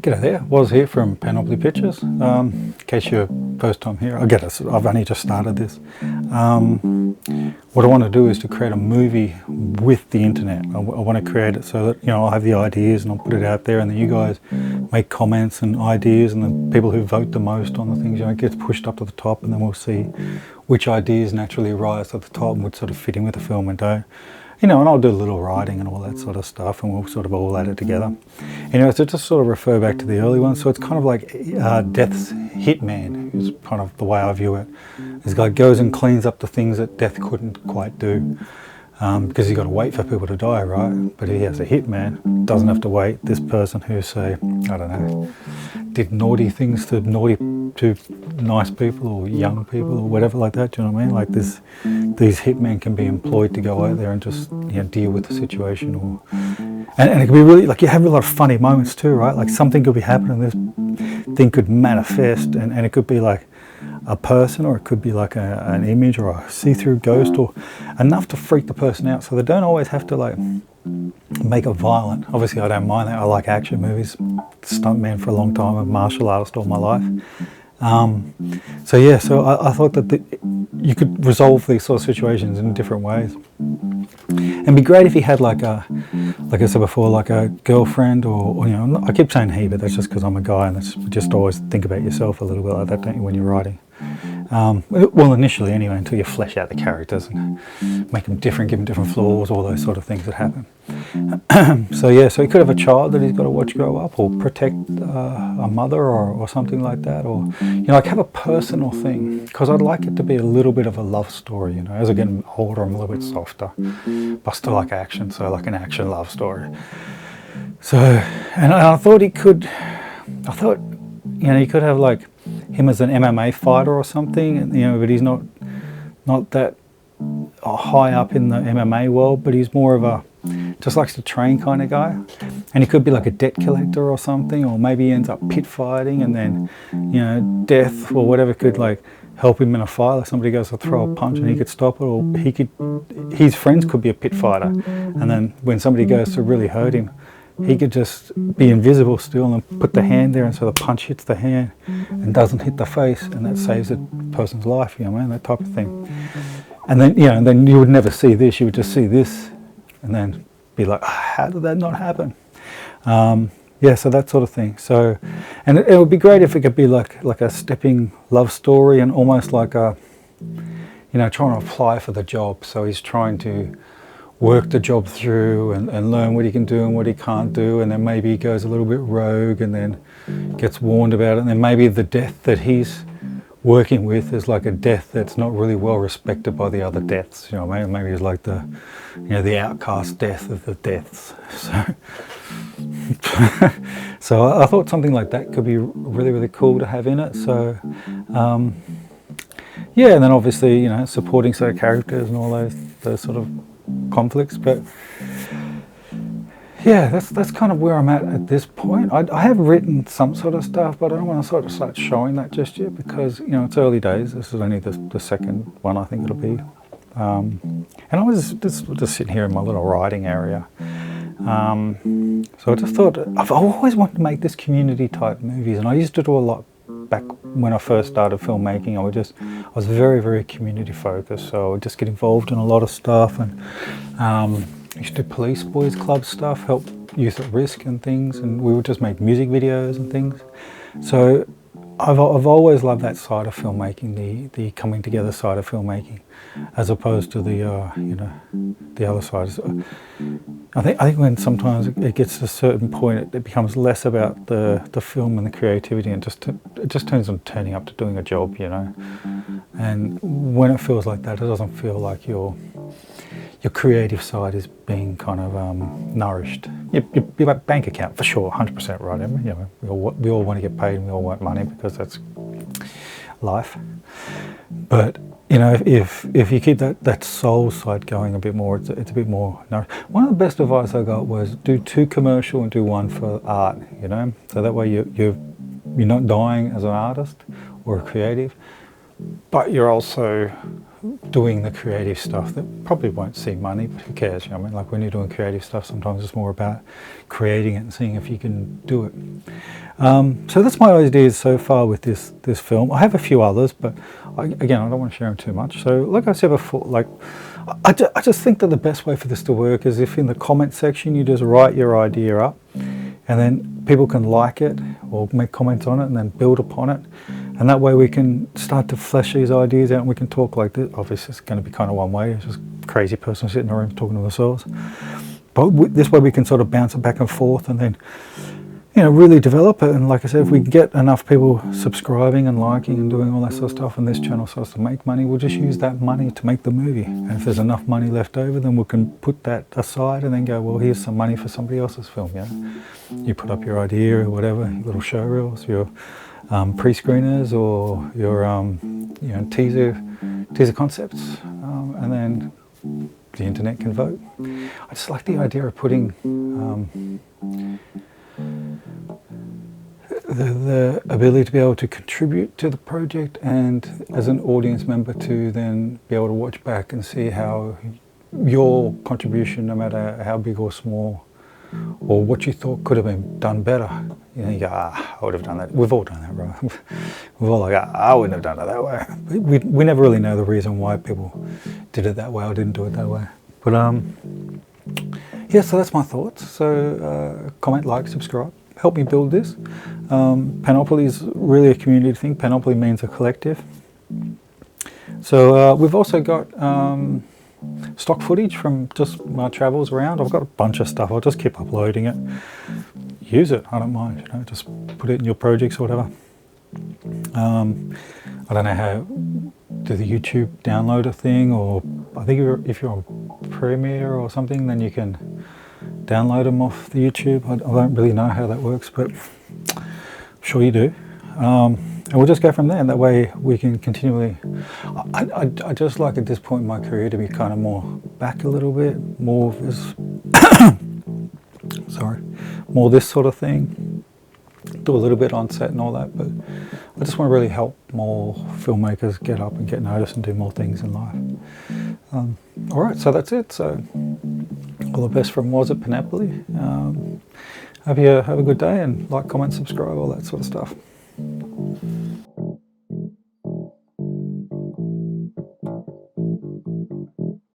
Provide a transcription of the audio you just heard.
G'day there, Was here from Panoply Pictures. In case you're first time here, I've only just started this. What I want to do is to create a movie with the internet. I want to create it so that, I'll have the ideas and I'll put it out there, and then you guys make comments and ideas, and the people who vote the most on the things, it gets pushed up to the top, and then we'll see which ideas naturally rise to the top and would sort of fit in with the film and don't. And I'll do a little writing and all that sort of stuff, and we'll sort of all add it together. So just sort of refer back to the early ones. So it's kind of like Death's hitman is kind of the way I view it. This guy goes and cleans up the things that Death couldn't quite do, because he's got to wait for people to die, right? But he has a hitman, doesn't have to wait. This person who, say, I don't know, did naughty things to nice people or young people or whatever like that, do you know what I mean? Like these hitmen can be employed to go out there and just deal with the situation, and it can be really, like, you have a lot of funny moments too, right? Like something could be happening, this thing could manifest, and it could be like a person, or it could be like an image or a see-through ghost, or enough to freak the person out. So they don't always have to like make it violent. Obviously I don't mind that. I like action movies, stuntman for a long time, a martial artist all my life. So I thought that you could resolve these sort of situations in different ways. And it'd be great if you had like I said before, like a girlfriend, or I keep saying he, but that's just because I'm a guy, and that's just always think about yourself a little bit like that, don't you, when you're writing? Well, initially anyway, until you flesh out the characters and make them different, give them different flaws, all those sort of things that happen. So he could have a child that he's got to watch grow up, or protect a mother, or something like that, or like have a personal thing, because I'd like it to be a little bit of a love story. As I get older, I'm a little bit softer, but I still like action, so like an action love story. So, and I thought he could have like him as an MMA fighter or something, but he's not that high up in the MMA world, but he's more of a just likes to train kind of guy. And he could be like a debt collector or something, or maybe he ends up pit fighting, and then Death or whatever could like help him in a fight. Like somebody goes to throw a punch and he could stop it, or his friends could be a pit fighter, and then when somebody goes to really hurt him, he could just be invisible still and put the hand there, and so the punch hits the hand and doesn't hit the face, and that saves the person's life, that type of thing. And then, then you would never see this, you would just see this, and then be like, how did that not happen? So that sort of thing. So, and it would be great if it could be like a stepping love story, and almost like a, trying to apply for the job. So he's trying to work the job through and learn what he can do and what he can't do, and then maybe he goes a little bit rogue and then gets warned about it, and then maybe the death that he's working with is like a death that's not really well respected by the other deaths. Maybe it's like the the outcast death of the deaths. So I thought something like that could be really, really cool to have in it. So and then obviously supporting certain characters and all those sort of conflicts. But that's kind of where I'm at this point. I have written some sort of stuff, but I don't want to sort of start showing that just yet, because it's early days. This is only the second one, I think it'll be. And I was just sitting here in my little writing area. So I just thought, I've always wanted to make this community type movies, and I used to do a lot back when I first started filmmaking. I was very, very community focused, so I would just get involved in a lot of stuff, and I used to do police boys club stuff, help youth at risk and things, and we would just make music videos and things. So I've always loved that side of filmmaking, the coming together side of filmmaking, as opposed to the other side. So I think when sometimes it gets to a certain point, it becomes less about the film and the creativity, and it just turns on turning up to doing a job, And when it feels like that, it doesn't feel like your creative side is being kind of nourished. Your bank account, for sure, 100% right. We all want to get paid, and we all want money, because that's life. But if you keep that soul side going a bit more, it's a bit more nourished. One of the best advice I got was do 2 commercial and do 1 for art. So that way you're not dying as an artist or a creative, but you're also doing the creative stuff that probably won't see money, but who cares? You know, I mean, like when you're doing creative stuff, sometimes it's more about creating it and seeing if you can do it. So that's my ideas so far with this film. I have a few others, but again, I don't want to share them too much. So like I said before, like I just think that the best way for this to work is if in the comment section you just write your idea up, and then people can like it or make comments on it and then build upon it. And that way we can start to flesh these ideas out and we can talk like this. Obviously it's going to be kind of one way, it's just a crazy person sitting in a room talking to themselves. But this way we can sort of bounce it back and forth and then, you know, really develop it. And like I said, if we get enough people subscribing and liking and doing all that sort of stuff and this channel starts to make money, we'll just use that money to make the movie. And if there's enough money left over, then we can put that aside and then go, well, here's some money for somebody else's film, you know. You put up your idea or whatever, your little show reels, your pre-screeners or your you know, teaser concepts, and then the internet can vote. I just like the idea of putting the ability to be able to contribute to the project and as an audience member to then be able to watch back and see how your contribution, no matter how big or small, or what you thought could have been done better. You know, you go, I would have done that. We've all done that, right? We've all like, I wouldn't have done it that way. We never really know the reason why people did it that way or didn't do it that way. But yeah, so that's my thoughts. So comment, like, subscribe. Help me build this. Panoply is really a community thing. Panoply means a collective. So we've also got stock footage from just my travels around. I've got a bunch of stuff. I'll just keep uploading it. Use it. I don't mind. You know, just put it in your projects or whatever. I don't know how do the YouTube downloader thing, or I think if you're on Premiere or something, then you can download them off the YouTube. I don't really know how that works, but I'm sure you do. And we'll just go from there, and that way we can continually... I just like at this point in my career to be kind of more back a little bit, more of this... sorry, more this sort of thing. Do a little bit on set and all that, but I just want to really help more filmmakers get up and get noticed and do more things in life. All right, so that's it. So all the best from Woz at Panoply. Hope you have a good day, and like, comment, subscribe, all that sort of stuff.